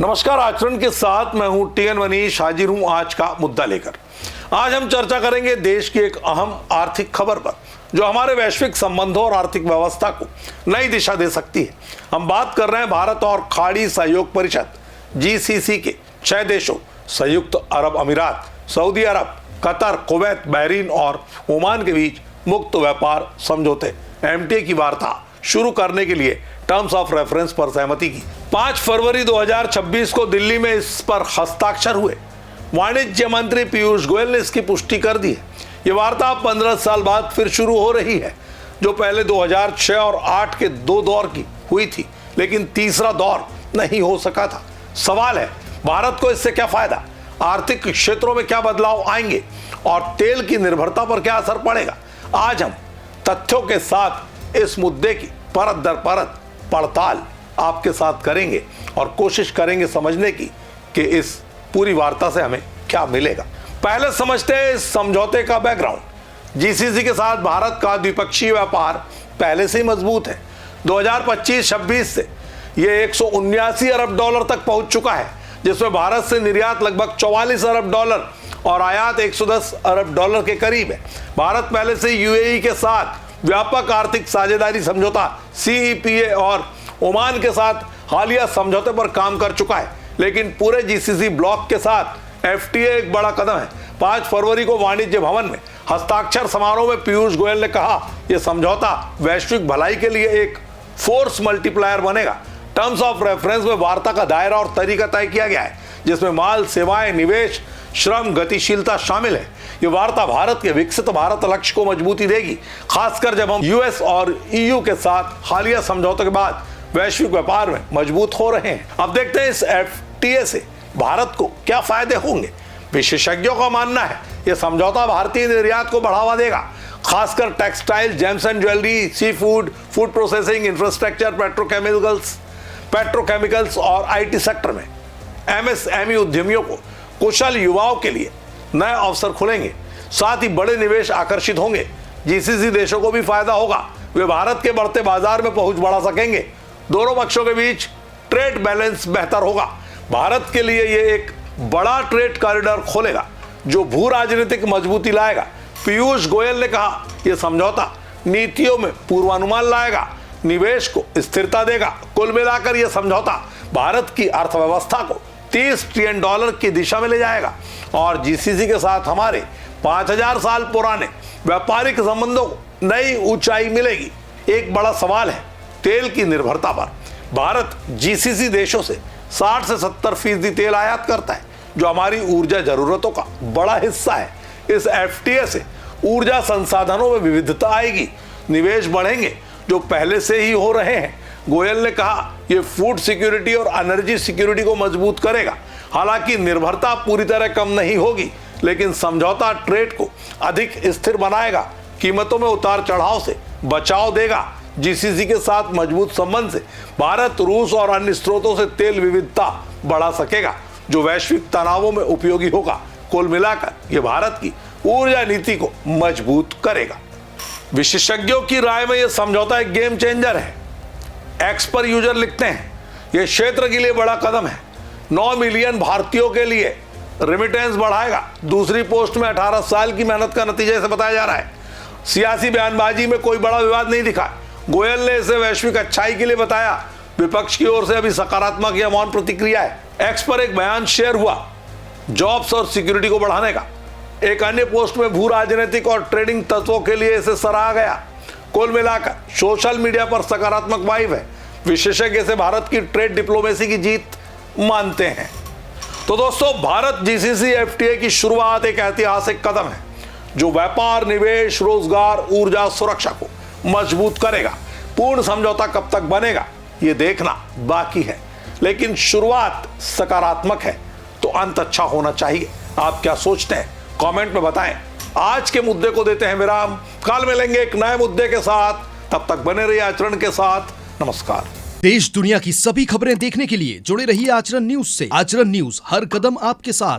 नमस्कार, आचरण के साथ मैं हूं टीएन मनीष, हाजिर हूं आज का मुद्दा लेकर। आज हम चर्चा करेंगे देश की एक अहम आर्थिक खबर पर जो हमारे वैश्विक संबंधों और आर्थिक व्यवस्था को नई दिशा दे सकती है। हम बात कर रहे हैं भारत और खाड़ी सहयोग परिषद जीसीसी के 6 देशों संयुक्त अरब अमीरात, सऊदी अरब, कतर, कुवैत, बहरीन और ओमान के बीच मुक्त व्यापार समझौते एमटीए की वार्ता शुरू करने के लिए टर्म्स ऑफ रेफरेंस पर सहमति की। 5 फरवरी 2026 को दिल्ली में इस पर हस्ताक्षर हुए। वाणिज्य मंत्री पीयूष गोयल ने इसकी पुष्टि कर दी है। ये वार्ता 15 साल बाद फिर शुरू हो रही है, जो पहले 2006 और 8 के 2 दौर की हुई थी, लेकिन तीसरा दौर नहीं हो सका था। सवाल है, भारत को इससे क्या फायदा, आर्थिक क्षेत्रों में क्या बदलाव आएंगे और तेल की निर्भरता पर क्या असर पड़ेगा। आज हम तथ्यों के साथ इस मुद्दे की परत दर परत पड़ताल आपके साथ करेंगे और कोशिश करेंगे समझने की कि इस पूरी वार्ता से हमें क्या मिलेगा। पहले समझते हैं इस समझौते का बैकग्राउंड। जीसीसी के साथ भारत का द्विपक्षीय व्यापार पहले से ही मजबूत है। 2025-26 से ये 179 अरब डॉलर तक पहुंच चुका है, जिसमें भारत से निर्यात लगभग 44 अरब डॉलर और आयात 110 अरब डॉलर के करीब है। भारत पहले से यूएई के साथ व्यापक आर्थिक साझेदारी समझौता सीईपीए और ओमान के साथ हालिया समझौते पर काम कर चुका है, लेकिन पूरे जीसीसी ब्लॉक के साथ एफटीए एक बड़ा कदम है। 5 फरवरी को वाणिज्य भवन में हस्ताक्षर समारोह में पीयूष गोयल ने कहा, यह समझौता वैश्विक भलाई के लिए एक फोर्स मल्टीप्लायर बनेगा। टर्म्स ऑफ रेफरेंस में वार्ता का दायरा और तरीका तय किया गया है, जिसमें माल, सेवाएं, निवेश, श्रम, गतिशीलता शामिल है। ये वार्ता भारत के विकसित भारत लक्ष्य को मजबूती देगी, खासकर जब हम यूएस और ईयू के साथ हालिया समझौते के बाद वैश्विक व्यापार में मजबूत हो रहे हैं। अब देखते हैं इस एफटीए से भारत को क्या फायदे होंगे। विशेषज्ञों का मानना है यह समझौता भारतीय निर्यात को बढ़ावा देगा, खासकर textile, gems and jewellery, sea food, food processing, infrastructure, petrochemicals और आईटी सेक्टर में एमएसएमई उद्यमियों को, कुशल युवाओं के लिए नए अवसर खुलेंगे। साथ ही बड़े निवेश आकर्षित होंगे। जीसीसी देशों को भी फायदा होगा, वे भारत के बढ़ते बाजार में पहुंच बढ़ा सकेंगे। दोनों पक्षों के बीच ट्रेड बैलेंस बेहतर होगा। भारत के लिए यह एक बड़ा ट्रेड कॉरिडोर खोलेगा जो भू राजनीतिक मजबूती लाएगा। पीयूष गोयल ने कहा, यह समझौता नीतियों में पूर्वानुमान लाएगा, निवेश को स्थिरता देगा। कुल मिलाकर यह समझौता भारत की अर्थव्यवस्था को 30 ट्रिलियन डॉलर की दिशा में ले जाएगा और जीसीसी के साथ हमारे 5000 साल पुराने व्यापारिक संबंधों को नई ऊंचाई मिलेगी। एक बड़ा सवाल है तेल की निर्भरता पर। भारत जीसीसी देशों से 60 से 70% तेल आयात करता है, जो हमारी ऊर्जा जरूरतों का बड़ा हिस्सा है। इस एफटीए से ऊर्जा संसाधनों में विविधता आएगी, निवेश बढ़ेंगे जो पहले से ही हो रहे हैं। गोयल ने कहा, यह फूड सिक्योरिटी और एनर्जी सिक्योरिटी को मजबूत करेगा। हालांकि निर्भरता पूरी तरह कम नहीं होगी, लेकिन समझौता ट्रेड को अधिक स्थिर बनाएगा, कीमतों में उतार चढ़ाव से बचाव देगा। जीसीसी के साथ मजबूत संबंध से भारत रूस और अन्य स्रोतों से तेल विविधता बढ़ा सकेगा, जो वैश्विक तनावों में उपयोगी होगा। कुल मिलाकर यह भारत की ऊर्जा नीति को मजबूत करेगा। विशेषज्ञों की राय में यह समझौता एक गेम चेंजर है। एक्स पर यूजर लिखते हैं, यह क्षेत्र के लिए बड़ा कदम है। 9 मिलियन भारतीयों के लिए रेमिटेंस बढ़ाएगा। दूसरी पोस्ट में 18 साल की मेहनत का नतीजा से बताया जा रहा है। सियासी बयानबाजी में कोई बड़ा विवाद नहीं दिखा। गोयल ने इसे वैश्विक अच्छाई के लिए बताया। विपक्ष की ओर से अभी सकारात्मक या मौन प्रतिक्रिया है। एक्स पर एक बयान शेयर हुआ जॉब्स और सिक्योरिटी को बढ़ाने का। एक अन्य पोस्ट में भू राजनीतिक और ट्रेडिंग तत्वों के लिए इसे सराहा गया। कुल मिलाकर सोशल मीडिया पर सकारात्मक वाइब है। विशेषज्ञ इसे भारत की ट्रेड डिप्लोमेसी की जीत मानते हैं। तो दोस्तों, भारत जीसीसी एफटीए की शुरुआत एक ऐतिहासिक कदम है जो व्यापार, निवेश, रोजगार, ऊर्जा सुरक्षा को मजबूत करेगा। पूर्ण समझौता कब तक बनेगा ये देखना बाकी है, लेकिन शुरुआत सकारात्मक है तो अंत अच्छा होना चाहिए। आप क्या सोचते हैं, कमेंट में बताएं। आज के मुद्दे को देते हैं विराम। कल मिलेंगे एक नए मुद्दे के साथ, तब तक बने रहिए आचरण के साथ। नमस्कार। देश दुनिया की सभी खबरें देखने के लिए जुड़े रहिए आचरण न्यूज से। आचरण न्यूज, हर कदम आपके साथ।